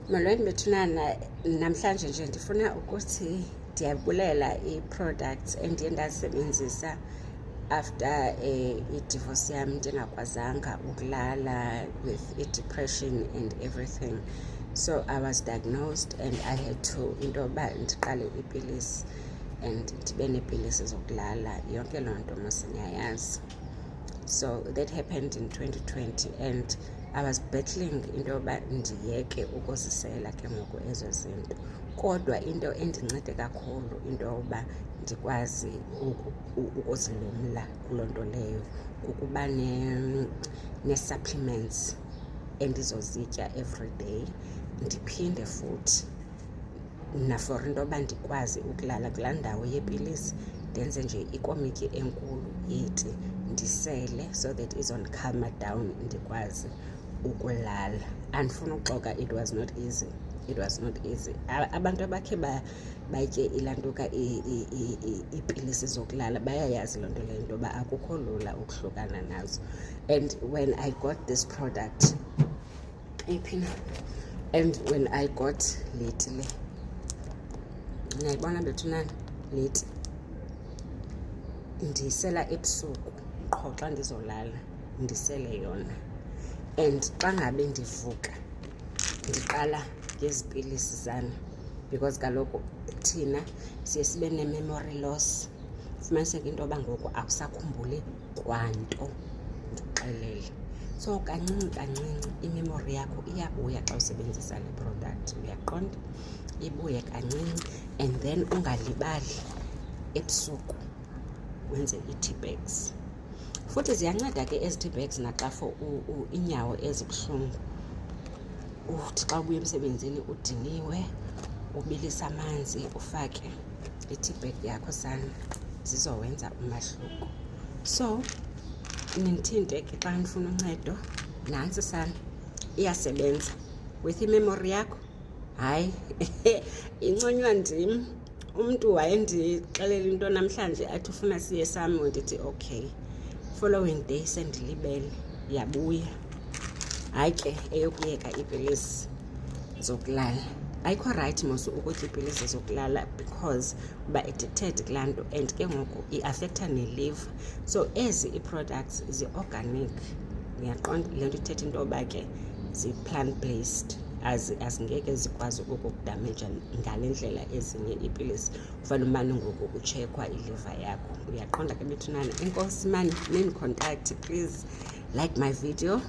Molweni bethunana, namhlanje nje ndifuna ukuthi ndiyabulela i-products endiye ndazisebenzisa after i-divorce yam ndingakwazanga ukulala with i-depression and everything. So I was diagnosed and I had to into yoba ndiqale iipilisi and ndibe neepilisi zokulala. Yonke loo nto mos niyayazi. So that happened in 2020 and I was battling into yoba ndiyeke ukuzisela ke ngoku ezo zinto, kodwa into endincede kakhulu into yoba ndikwazi ukuzilumla kuloo nto leyo kukuba ne-supplements endizozitya every day, ndiphinde futhi for into yoba ndikwazi ukulala kulaa ndawo yepilisi ndenze nje ikomityi enkulu yeti ndisele so that izondicalma down ndikwazi ukulala. Andifuna ukuxoka, it was not easy. Abantu abakhe batye ilantuka iipilisi zokulala bayayazi loo nto leyo into yoba akukho lula ukuhlukana nazo. And when I got this product and when I got late le, niyayibona bethunana, late ndiyisela ebusuku qho xa ndizolala ndisele yona. And xa ngabe ndivuka ndiqala ngezi pilisi zana, because kaloku thina siye sibe ne-memory loss, fumaniseke into yoba ngoku awusakhumbuli kwanto, ndikuxelele. So kancinci imemory yakho iyabuya xa usebenzisa le product, uyaqonda? Ibuye kancinci. And then ungalibali ebusuku wenze ii-tea bags. Futhi ziyanceda ke ezi tea bags naxa for iinyawo ezibuhlungu. Uthi xa ubuya emsebenzini udiniwe, ubilise amanzi ufake i-tea bag yakho sana, zizowenza umahluko. So nindithinte ke xa nifuna uncedo, nantsi sana, iyasebenza with imemory yakho. Hayi inconywa ndim. Umntu wayendixelela into namhlanje athi ufuna siye somewhere, ndithi okay, following day sendilibele yabuya. Hayi ke eyokuyeka iipilisi zokulala ayikho right mos ukutya iipilisi zokulala because uba addicted kulaa nto and ke ngoku iafektha ne-liver. So ezi ii-products zi-organic, ngiyaqonda le nto ithetha into yoba ke zi-plant based, azingeke zikwazi ukukudamaja ngale ndlela ezinye iipilisi ufana umane ngoku utshekwa iliver yakho. Uyaqonda ke bethunana? Enkosi mani, nindicontact please, like my video.